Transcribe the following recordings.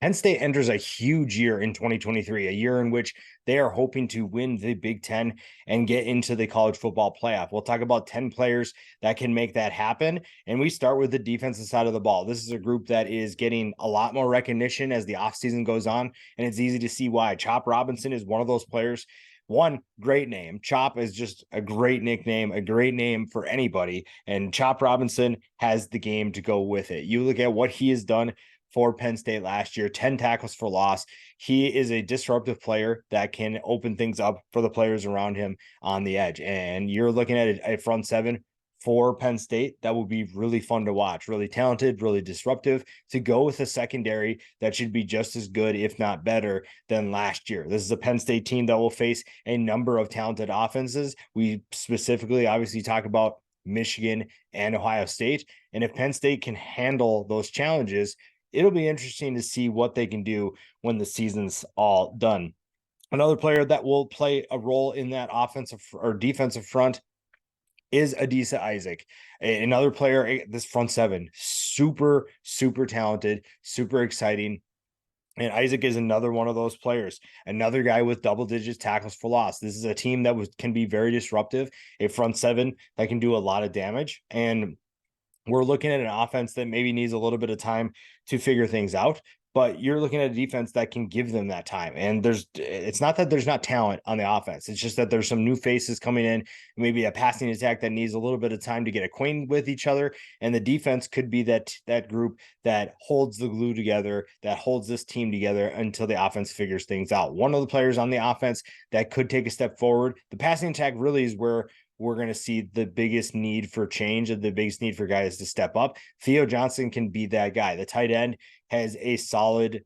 Penn State enters a huge year in 2023, a year in which they are hoping to win the Big Ten and get into the college football playoff. We'll talk about 10 players that can make that happen. And we start with the defensive side of the ball. This is a group that is getting a lot more recognition as the offseason goes on. And it's easy to see why. Chop Robinson is one of those players. One, great name. Chop is just a great nickname, a great name for anybody. And Chop Robinson has the game to go with it. You look at what he has done for Penn State last year, 10 tackles for loss. He is a disruptive player that can open things up for the players around him on the edge. And you're looking at a front seven for Penn State that will be really fun to watch, really talented, really disruptive, to go with a secondary that should be just as good, if not better, than last year. This is a Penn State team that will face a number of talented offenses. We specifically obviously talk about Michigan and Ohio State. And if Penn State can handle those challenges, it'll be interesting to see what they can do when the season's all done. Another player that will play a role in that offensive or defensive front is Adisa Isaac. Another player, this front seven, super, super talented, super exciting. And Isaac is another one of those players, another guy with double digits tackles for loss. This is a team that can be very disruptive, a front seven that can do a lot of damage. And we're looking at an offense that maybe needs a little bit of time to figure things out, but you're looking at a defense that can give them that time. And it's not that there's not talent on the offense. It's just that there's some new faces coming in, maybe a passing attack that needs a little bit of time to get acquainted with each other. And the defense could be that group that holds the glue together, that holds this team together until the offense figures things out. One of the players on the offense that could take a step forward, the passing attack really is where we're going to see the biggest need for change and the biggest need for guys to step up. Theo Johnson can be that guy. The tight end has a solid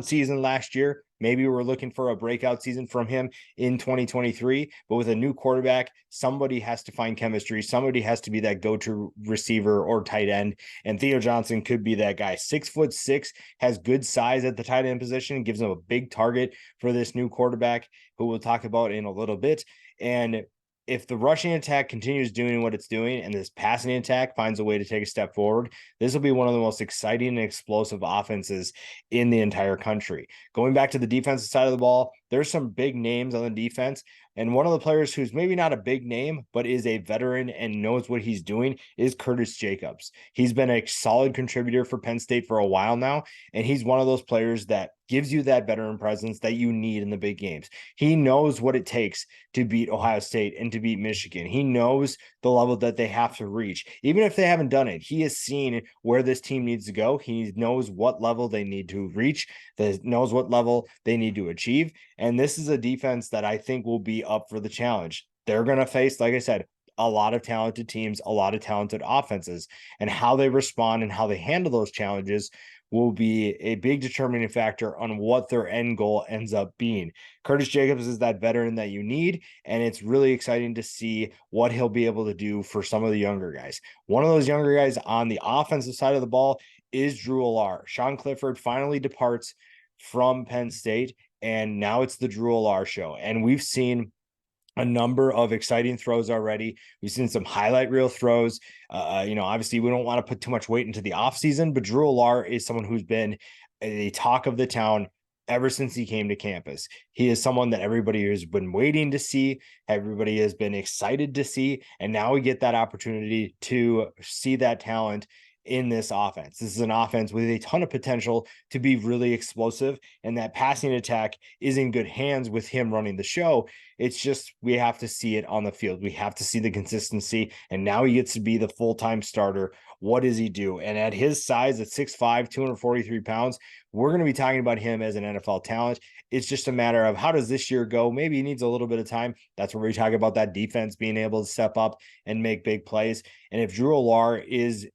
season last year. Maybe we're looking for a breakout season from him in 2023, but with a new quarterback, somebody has to find chemistry. Somebody has to be that go-to receiver or tight end. And Theo Johnson could be that guy. 6'6", has good size at the tight end position, gives him a big target for this new quarterback who we'll talk about in a little bit. And if the rushing attack continues doing what it's doing and this passing attack finds a way to take a step forward, this will be one of the most exciting and explosive offenses in the entire country. Going back to the defensive side of the ball, there's some big names on the defense. And one of the players who's maybe not a big name, but is a veteran and knows what he's doing is Curtis Jacobs. He's been a solid contributor for Penn State for a while now. And he's one of those players that gives you that veteran presence that you need in the big games. He knows what it takes to beat Ohio State and to beat Michigan. He knows the level that they have to reach. Even if they haven't done it, he has seen where this team needs to go. He knows what level they need to reach, that knows what level they need to achieve. And this is a defense that I think will be up for the challenge. They're going to face, like I said, a lot of talented teams, a lot of talented offenses, and how they respond and how they handle those challenges will be a big determining factor on what their end goal ends up being. Curtis Jacobs is that veteran that you need, and it's really exciting to see what he'll be able to do for some of the younger guys. One of those younger guys on the offensive side of the ball is Drew Olar. Sean Clifford finally departs from Penn State, and now it's the Drew Olar show. And we've seen a number of exciting throws already. We've seen some highlight reel throws. Obviously we don't want to put too much weight into the offseason, but Drew Olar is someone who's been a talk of the town ever since he came to campus. He is someone that everybody has been waiting to see. Everybody has been excited to see. And now we get that opportunity to see that talent in this offense. This is an offense with a ton of potential to be really explosive, and that passing attack is in good hands with him running the show. It's just we have to see it on the field. We have to see the consistency, and now he gets to be the full-time starter. What does he do? And at his size, at 6'5", 243 pounds, we're going to be talking about him as an NFL talent. It's just a matter of how does this year go? Maybe he needs a little bit of time. That's where we talk about that defense being able to step up and make big plays. And if Drew Olar is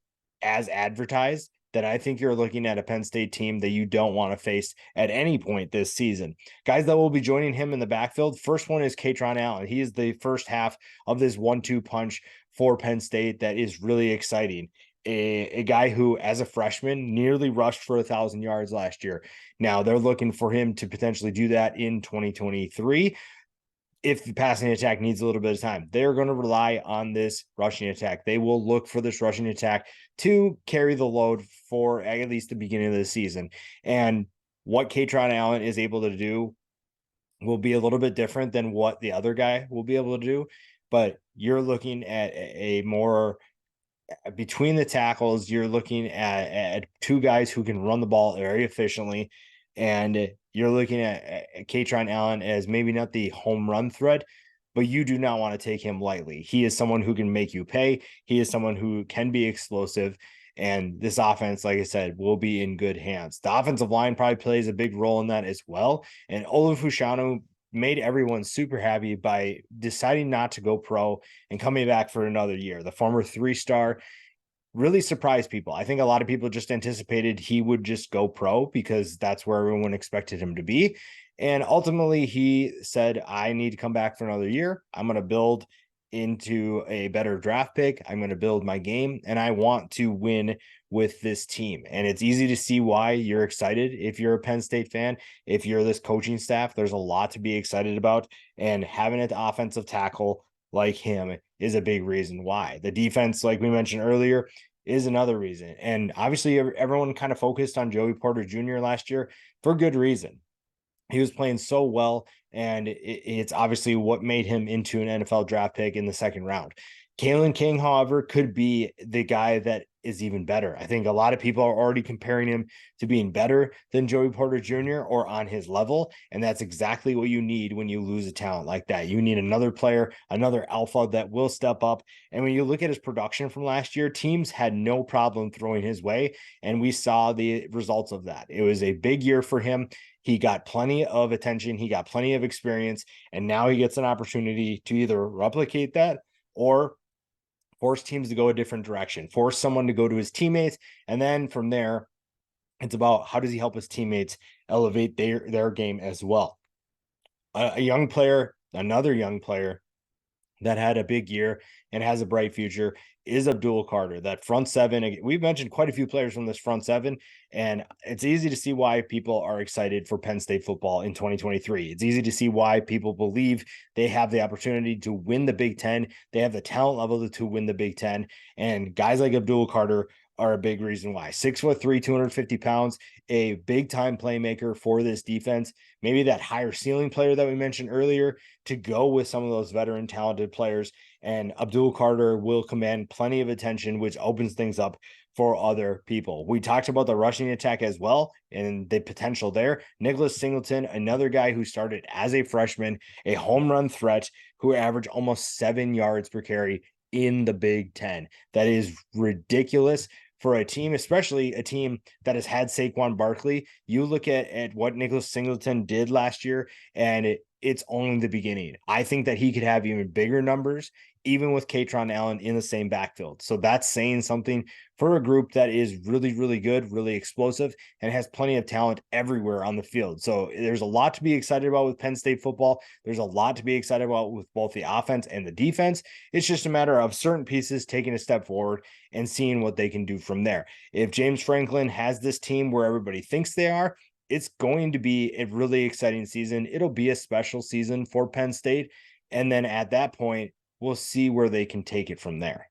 as advertised, then I think you're looking at a Penn State team that you don't want to face at any point this season. Guys that will be joining him in the backfield, first one is Catron Allen. He is the first half of this 1-2 punch for Penn State that is really exciting. A guy who, as a freshman, nearly rushed for 1,000 yards last year. Now they're looking for him to potentially do that in 2023. if the passing attack needs a little bit of time, they're going to rely on this rushing attack. They will look for this rushing attack to carry the load for at least the beginning of the season. And what Catron Allen is able to do will be a little bit different than what the other guy will be able to do. But you're looking at a more between the tackles, you're looking at two guys who can run the ball very efficiently. And you're looking at Catron Allen as maybe not the home run threat, but you do not want to take him lightly. He is someone who can make you pay. He is someone who can be explosive. And this offense, like I said, will be in good hands. The offensive line probably plays a big role in that as well. And Olar Fuson made everyone super happy by deciding not to go pro and coming back for another year. The former 3-star really surprised people. I think a lot of people just anticipated he would just go pro because that's where everyone expected him to be. And ultimately, he said, I need to come back for another year. I'm going to build into a better draft pick. I'm going to build my game, and I want to win with this team. And it's easy to see why you're excited if you're a Penn State fan. If you're this coaching staff, there's a lot to be excited about. And having an offensive tackle like him is a big reason why. The defense, like we mentioned earlier, is another reason. And obviously, everyone kind of focused on Joey Porter Jr. last year for good reason. He was playing so well, and it's obviously what made him into an NFL draft pick in the second round. Kailin King, however, could be the guy that is even better. I think a lot of people are already comparing him to being better than Joey Porter Jr. or on his level. And that's exactly what you need when you lose a talent like that. You need another player, another alpha that will step up. And when you look at his production from last year, teams had no problem throwing his way. And we saw the results of that. It was a big year for him. He got plenty of attention. He got plenty of experience. And now he gets an opportunity to either replicate that or force teams to go a different direction, force someone to go to his teammates. And then from there, it's about how does he help his teammates elevate their game as well. A young player, another young player that had a big year and has a bright future is Abdul Carter. That front seven, we've mentioned quite a few players from this front seven, and it's easy to see why people are excited for Penn State football in 2023. It's easy to see why people believe they have the opportunity to win the Big Ten. They have the talent level to win the Big Ten, and guys like Abdul Carter are a big reason why. 6'3", 250 pounds, a big time playmaker for this defense. Maybe that higher ceiling player that we mentioned earlier to go with some of those veteran talented players. And Abdul Carter will command plenty of attention, which opens things up for other people. We talked about the rushing attack as well and the potential there. Nicholas Singleton, another guy who started as a freshman, a home run threat who averaged almost 7 yards per carry in the Big Ten. That is ridiculous for a team, especially a team that has had Saquon Barkley. You look at what Nicholas Singleton did last year, and it's only the beginning. I think that he could have even bigger numbers, even with Catron Allen in the same backfield. So that's saying something for a group that is really, really good, really explosive, and has plenty of talent everywhere on the field. So there's a lot to be excited about with Penn State football. There's a lot to be excited about with both the offense and the defense. It's just a matter of certain pieces taking a step forward and seeing what they can do from there. If James Franklin has this team where everybody thinks they are, it's going to be a really exciting season. It'll be a special season for Penn State. And then at that point, we'll see where they can take it from there.